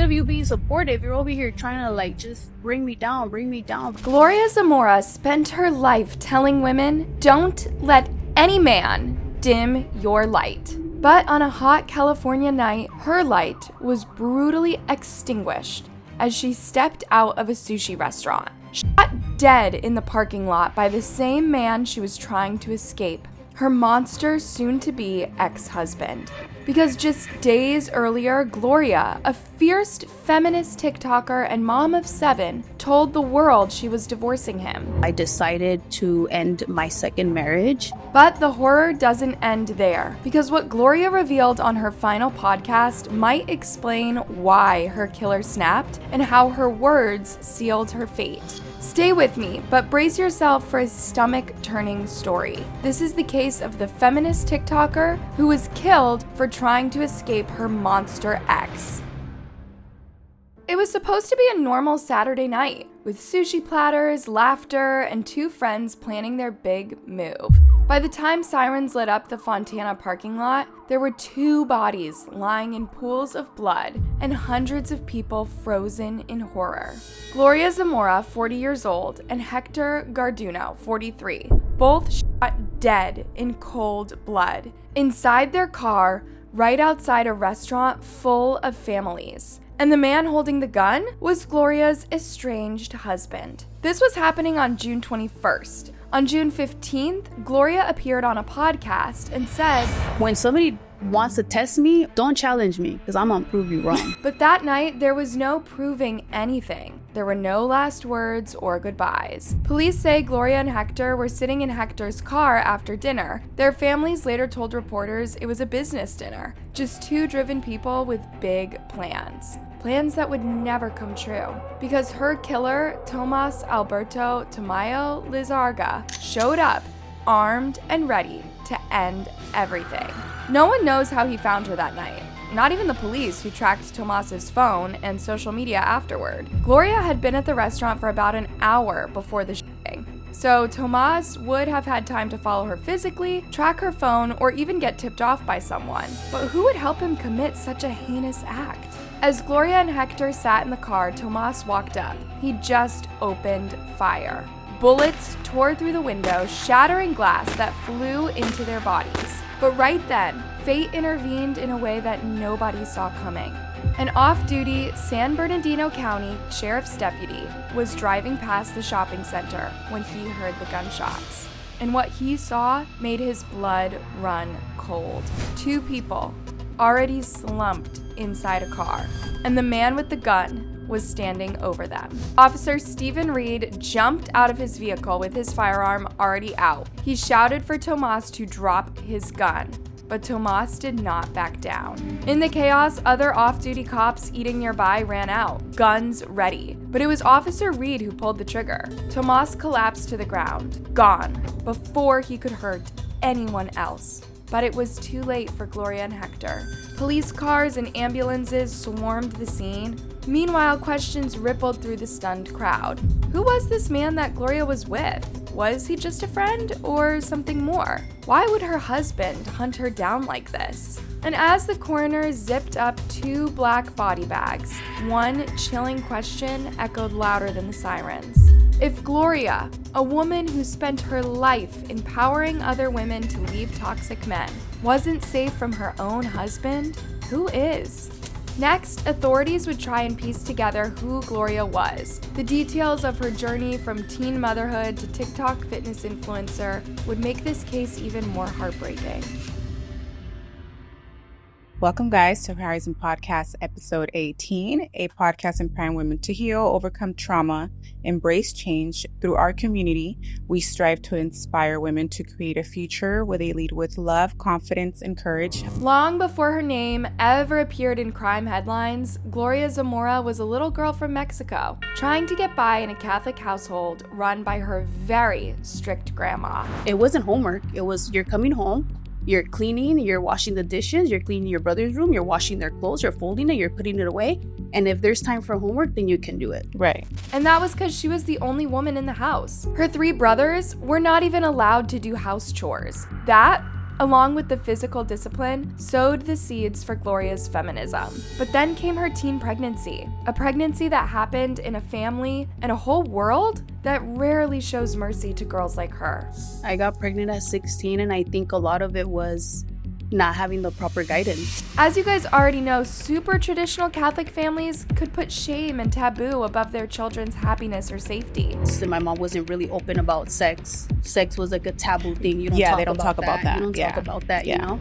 Instead of you being supportive, you're over here trying to like just bring me down. Gloria Zamora spent her life telling women, don't let any man dim your light. But on a hot California night, her light was brutally extinguished as she stepped out of a sushi restaurant, shot dead in the parking lot by the same man she was trying to escape, her monster soon-to-be ex-husband. Because just days earlier, Gloria, a fierce feminist TikToker and mom of 7, told the world she was divorcing him. I decided to end my second marriage. But the horror doesn't end there, because what Gloria revealed on her final podcast might explain why her killer snapped and how her words sealed her fate. Stay with me, but brace yourself for a stomach-turning story. This is the case of the feminist TikToker who was killed for trying to escape her monster ex. It was supposed to be a normal Saturday night, with sushi platters, laughter, and 2 friends planning their big move. By the time sirens lit up the Fontana parking lot, there were 2 bodies lying in pools of blood and hundreds of people frozen in horror. Gloria Zamora, 40 years old, and Hector Garduno, 43, both shot dead in cold blood, inside their car, right outside a restaurant full of families. And the man holding the gun was Gloria's estranged husband. This was happening on June 21st. On June 15th, Gloria appeared on a podcast and said, When somebody wants to test me, don't challenge me, because I'm gonna prove you wrong. But that night, there was no proving anything. There were no last words or goodbyes. Police say Gloria and Hector were sitting in Hector's car after dinner. Their families later told reporters it was a business dinner, just 2 driven people with big plans. Plans that would never come true, because her killer, Tomas Alberto Tamayo Lizarga, showed up, armed and ready to end everything. No one knows how he found her that night. Not even the police, who tracked Tomas's phone and social media afterward. Gloria had been at the restaurant for about an hour before the shooting, so Tomas would have had time to follow her physically, track her phone, or even get tipped off by someone. But who would help him commit such a heinous act? As Gloria and Hector sat in the car, Tomas walked up. He just opened fire. Bullets tore through the window, shattering glass that flew into their bodies. But right then, fate intervened in a way that nobody saw coming. An off-duty San Bernardino County Sheriff's deputy was driving past the shopping center when he heard the gunshots. And what he saw made his blood run cold. 2 people, already slumped inside a car, and the man with the gun was standing over them. Officer Stephen Reed jumped out of his vehicle with his firearm already out. He shouted for Tomas to drop his gun, but Tomas did not back down. In the chaos, other off-duty cops eating nearby ran out, guns ready. But it was Officer Reed who pulled the trigger. Tomas collapsed to the ground, gone, before he could hurt anyone else. But it was too late for Gloria and Hector. Police cars and ambulances swarmed the scene. Meanwhile, questions rippled through the stunned crowd. Who was this man that Gloria was with? Was he just a friend or something more? Why would her husband hunt her down like this? And as the coroner zipped up 2 black body bags, one chilling question echoed louder than the sirens. If Gloria, a woman who spent her life empowering other women to leave toxic men, wasn't safe from her own husband, who is? Next, authorities would try and piece together who Gloria was. The details of her journey from teen motherhood to TikTok fitness influencer would make this case even more heartbreaking. Welcome, guys, to Horizon Podcast, episode 18, a podcast empowering women to heal, overcome trauma, embrace change. Through our community, we strive to inspire women to create a future where they lead with love, confidence, and courage. Long before her name ever appeared in crime headlines, Gloria Zamora was a little girl from Mexico, trying to get by in a Catholic household run by her very strict grandma. It wasn't homework. It was, you're coming home, you're cleaning, you're washing the dishes, you're cleaning your brother's room, you're washing their clothes, you're folding it, you're putting it away. And if there's time for homework, then you can do it. Right. And that was because she was the only woman in the house. Her 3 brothers were not even allowed to do house chores. That along with the physical discipline, sowed the seeds for Gloria's feminism. But then came her teen pregnancy, a pregnancy that happened in a family and a whole world that rarely shows mercy to girls like her. I got pregnant at 16, and I think a lot of it was not having the proper guidance. As you guys already know, super traditional Catholic families could put shame and taboo above their children's happiness or safety. So my mom wasn't really open about sex. Sex was like a taboo thing. You don't Yeah, talk they don't about talk that. about that. You don't talk about that, Yeah. you know?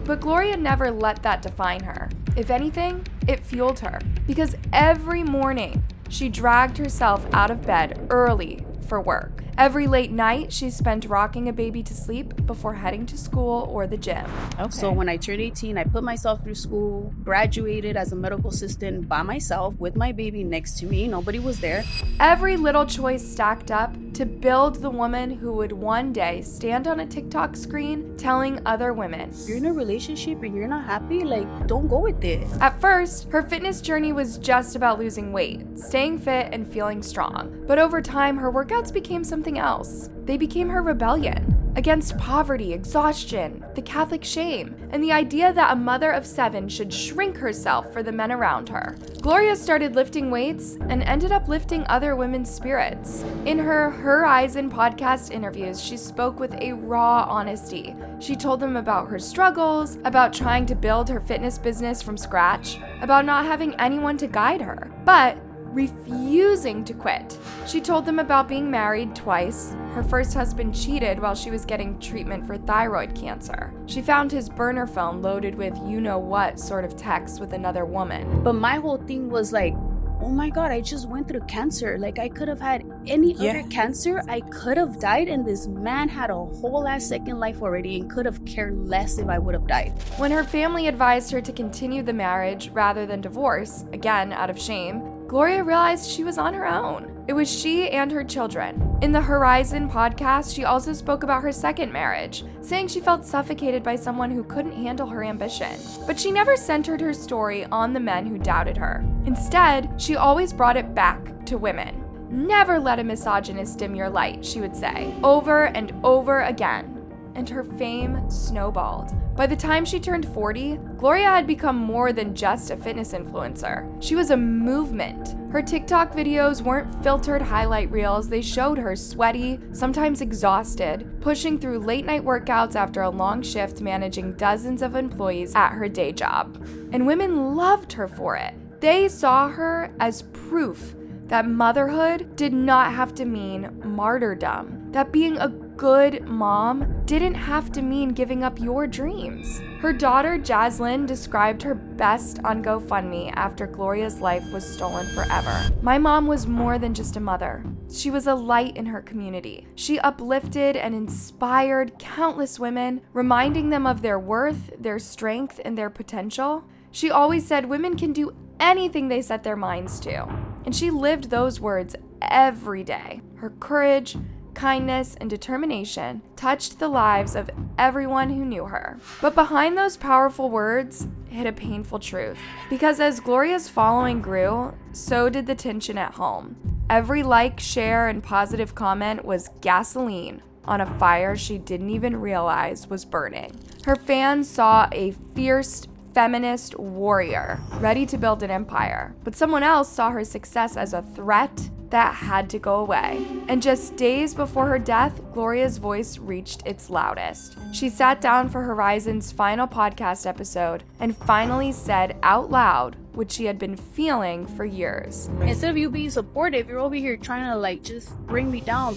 But Gloria never let that define her. If anything, it fueled her. Because every morning, she dragged herself out of bed early for work. Every late night, she spent rocking a baby to sleep before heading to school or the gym. Okay. So when I turned 18, I put myself through school, graduated as a medical assistant by myself with my baby next to me. Nobody was there. Every little choice stacked up to build the woman who would one day stand on a TikTok screen telling other women. If you're in a relationship and you're not happy, like, don't go with it. At first, her fitness journey was just about losing weight, staying fit, and feeling strong. But over time, her workouts became something else. They became her rebellion against poverty, exhaustion, the Catholic shame, and the idea that a mother of 7 should shrink herself for the men around her. Gloria started lifting weights and ended up lifting other women's spirits. In her Horizon podcast interviews, she spoke with a raw honesty. She told them about her struggles, about trying to build her fitness business from scratch, about not having anyone to guide her, but refusing to quit. She told them about being married twice. Her first husband cheated while she was getting treatment for thyroid cancer. She found his burner phone loaded with you-know-what sort of texts with another woman. But my whole thing was like, oh my God, I just went through cancer. Like, I could have had any other cancer. I could have died, and this man had a whole ass second life already and could have cared less if I would have died. When her family advised her to continue the marriage rather than divorce, again out of shame, Gloria realized she was on her own. It was she and her children. In the Horizon podcast, she also spoke about her second marriage, saying she felt suffocated by someone who couldn't handle her ambition. But she never centered her story on the men who doubted her. Instead, she always brought it back to women. Never let a misogynist dim your light, she would say, over and over again. And her fame snowballed. By the time she turned 40, Gloria had become more than just a fitness influencer. She was a movement. Her TikTok videos weren't filtered highlight reels. They showed her sweaty, sometimes exhausted, pushing through late night workouts after a long shift managing dozens of employees at her day job. And women loved her for it. They saw her as proof that motherhood did not have to mean martyrdom, that being a good mom didn't have to mean giving up your dreams. Her daughter, Jaslyn, described her best on GoFundMe after Gloria's life was stolen forever. My mom was more than just a mother. She was a light in her community. She uplifted and inspired countless women, reminding them of their worth, their strength, and their potential. She always said women can do anything they set their minds to. And she lived those words every day. Her courage, kindness, and determination touched the lives of everyone who knew her. But behind those powerful words hid a painful truth. Because as Gloria's following grew, so did the tension at home. Every like, share, and positive comment was gasoline on a fire she didn't even realize was burning. Her fans saw a fierce feminist warrior ready to build an empire, but someone else saw her success as a threat that had to go away. And just days before her death, Gloria's voice reached its loudest. She sat down for Horizon's final podcast episode and finally said out loud what she had been feeling for years. Instead of you being supportive, you're over here trying to like just bring me down.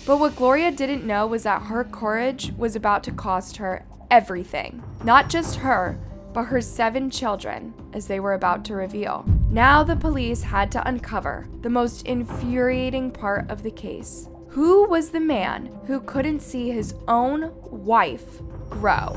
But what Gloria didn't know was that her courage was about to cost her everything. Not just her, but her 7 children, as they were about to reveal. Now the police had to uncover the most infuriating part of the case. Who was the man who couldn't see his own wife grow?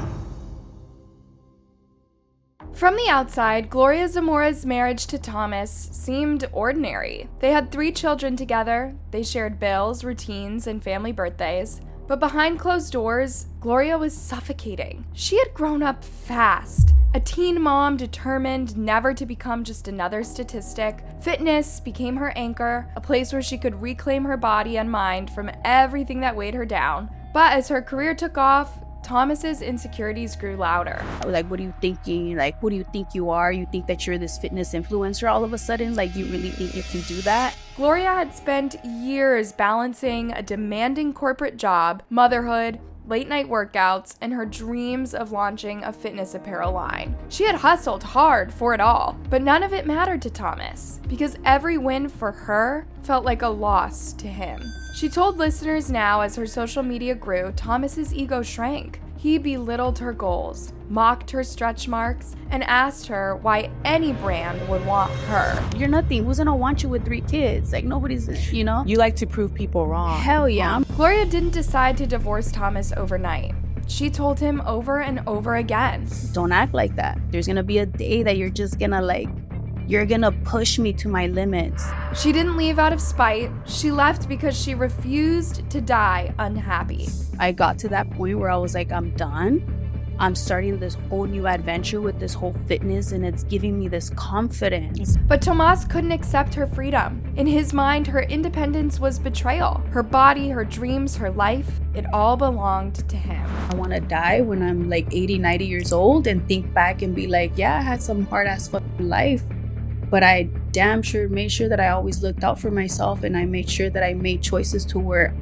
From the outside, Gloria Zamora's marriage to Thomas seemed ordinary. They had 3 children together, they shared bills, routines, and family birthdays. But behind closed doors, Gloria was suffocating. She had grown up fast. A teen mom determined never to become just another statistic. Fitness became her anchor, a place where she could reclaim her body and mind from everything that weighed her down. But as her career took off, Thomas's insecurities grew louder. Like, what are you thinking? Like, who do you think you are? You think that you're this fitness influencer all of a sudden? Like, you really think you can do that? Gloria had spent years balancing a demanding corporate job, motherhood, late-night workouts, and her dreams of launching a fitness apparel line. She had hustled hard for it all, but none of it mattered to Thomas, because every win for her felt like a loss to him. She told listeners now as her social media grew, Thomas's ego shrank. He belittled her goals, mocked her stretch marks, and asked her why any brand would want her. You're nothing. Who's gonna want you with 3 kids? Like, nobody's, you know? You like to prove people wrong. Hell yeah. Gloria didn't decide to divorce Thomas overnight. She told him over and over again. Don't act like that. There's gonna be a day that you're just gonna you're gonna push me to my limits. She didn't leave out of spite. She left because she refused to die unhappy. I got to that point where I was like, I'm done. I'm starting this whole new adventure with this whole fitness, and it's giving me this confidence. But Tomas couldn't accept her freedom. In his mind, her independence was betrayal. Her body, her dreams, her life, it all belonged to him. I want to die when I'm like 80, 90 years old and think back and be like, yeah, I had some hard ass fucking life, but I damn sure made sure that I always looked out for myself, and I made sure that I made choices to where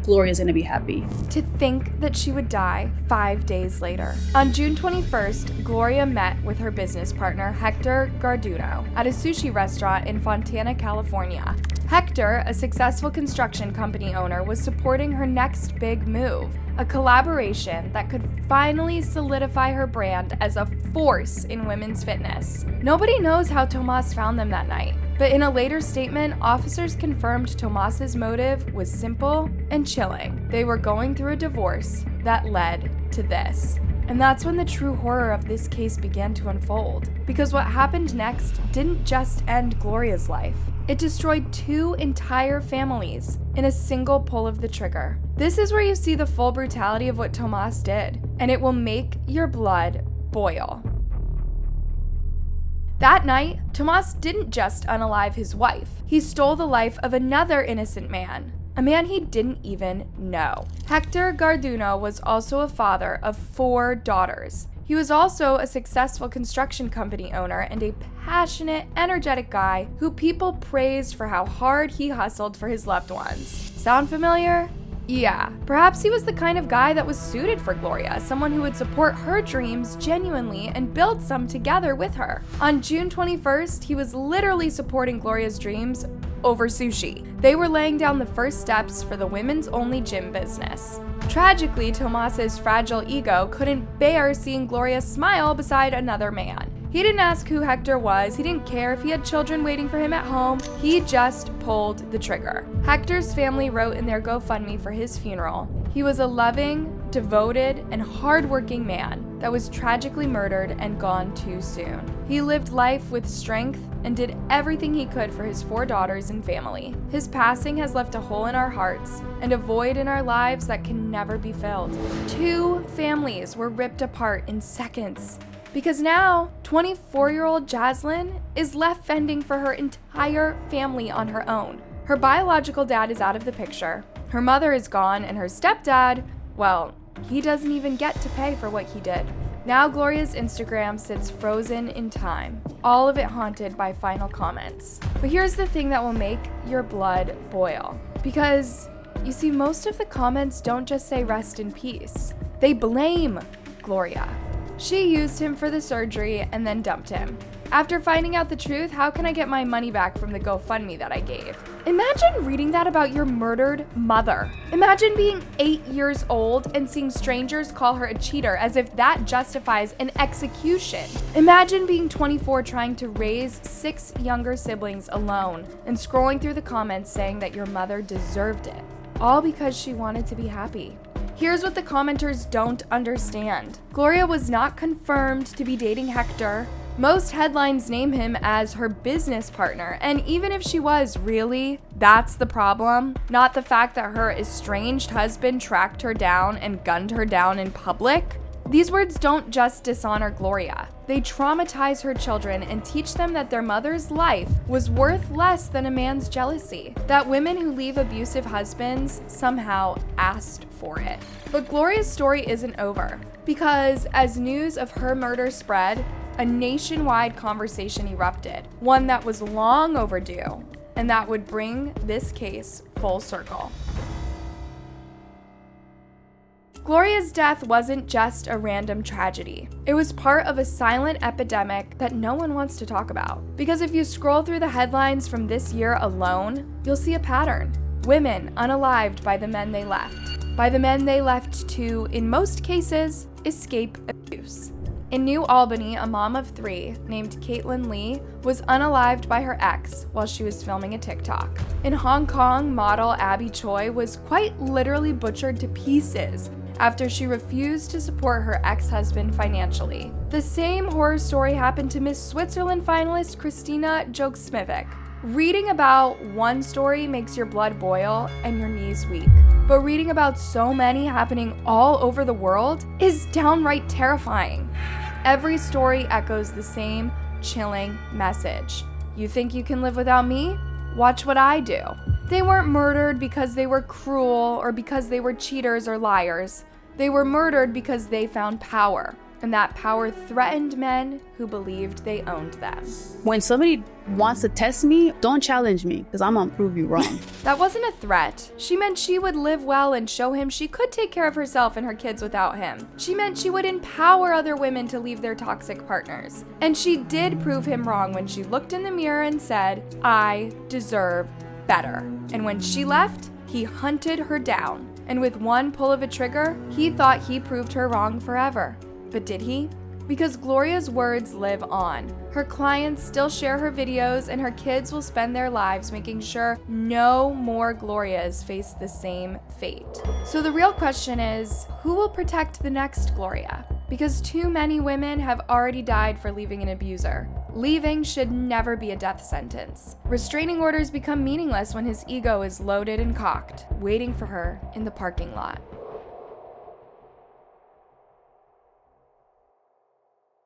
Gloria's gonna be happy. To think that she would die 5 days later. On June 21st, Gloria met with her business partner, Hector Garduno, at a sushi restaurant in Fontana, California. Hector, a successful construction company owner, was supporting her next big move, a collaboration that could finally solidify her brand as a force in women's fitness. Nobody knows how Tomas found them that night, but in a later statement, officers confirmed Tomas's motive was simple and chilling. They were going through a divorce that led to this. And that's when the true horror of this case began to unfold. Because what happened next didn't just end Gloria's life. It destroyed 2 entire families in a single pull of the trigger. This is where you see the full brutality of what Tomas did, and it will make your blood boil. That night, Tomas didn't just unalive his wife. He stole the life of another innocent man. A man he didn't even know. Hector Garduno was also a father of 4 daughters. He was also a successful construction company owner and a passionate, energetic guy who people praised for how hard he hustled for his loved ones. Sound familiar? Yeah, perhaps he was the kind of guy that was suited for Gloria, someone who would support her dreams genuinely and build some together with her. On June 21st, he was literally supporting Gloria's dreams over sushi. They were laying down the first steps for the women's only gym business. Tragically, Tomas's fragile ego couldn't bear seeing Gloria smile beside another man. He didn't ask who Hector was, he didn't care if he had children waiting for him at home, he just pulled the trigger. Hector's family wrote in their GoFundMe for his funeral. He was a loving, devoted, and hardworking man that was tragically murdered and gone too soon. He lived life with strength and did everything he could for his 4 daughters and family. His passing has left a hole in our hearts and a void in our lives that can never be filled. 2 families were ripped apart in seconds. Because now, 24-year-old Jaslyn is left fending for her entire family on her own. Her biological dad is out of the picture. Her mother is gone, and her stepdad, well, he doesn't even get to pay for what he did. Now Gloria's Instagram sits frozen in time, all of it haunted by final comments. But here's the thing that will make your blood boil. Because, you see, most of the comments don't just say rest in peace. They blame Gloria. She used him for the surgery and then dumped him. After finding out the truth, how can I get my money back from the GoFundMe that I gave? Imagine reading that about your murdered mother. Imagine being 8 years old and seeing strangers call her a cheater as if that justifies an execution. Imagine being 24 trying to raise 6 younger siblings alone and scrolling through the comments saying that your mother deserved it, all because she wanted to be happy. Here's what the commenters don't understand. Gloria was not confirmed to be dating Hector. Most headlines name him as her business partner, and even if she was, really, that's the problem? Not the fact that her estranged husband tracked her down and gunned her down in public? These words don't just dishonor Gloria. They traumatize her children and teach them that their mother's life was worth less than a man's jealousy, that women who leave abusive husbands somehow asked for it. But Gloria's story isn't over, because as news of her murder spread, a nationwide conversation erupted, one that was long overdue, and that would bring this case full circle. Gloria's death wasn't just a random tragedy. It was part of a silent epidemic that no one wants to talk about. Because if you scroll through the headlines from this year alone, you'll see a pattern. Women unalived by the men they left. By the men they left to, in most cases, escape abuse. In New Albany, a mom of 3 named Caitlin Lee was unalived by her ex while she was filming a TikTok. In Hong Kong, model Abby Choi was quite literally butchered to pieces after she refused to support her ex-husband financially. The same horror story happened to Miss Switzerland finalist Christina Joksmivik. Reading about one story makes your blood boil and your knees weak. But reading about so many happening all over the world is downright terrifying. Every story echoes the same chilling message. You think you can live without me? Watch what I do. They weren't murdered because they were cruel or because they were cheaters or liars. They were murdered because they found power, and that power threatened men who believed they owned them. When somebody wants to test me, don't challenge me, because I'm gonna prove you wrong. That wasn't a threat. She meant she would live well and show him she could take care of herself and her kids without him. She meant she would empower other women to leave their toxic partners. And she did prove him wrong when she looked in the mirror and said, "I deserve better." And when she left, he hunted her down. And with one pull of a trigger, he thought he proved her wrong forever. But did he? Because Gloria's words live on. Her clients still share her videos, and her kids will spend their lives making sure no more Glorias face the same fate. So the real question is, who will protect the next Gloria? Because too many women have already died for leaving an abuser. Leaving should never be a death sentence. Restraining orders become meaningless when his ego is loaded and cocked, waiting for her in the parking lot.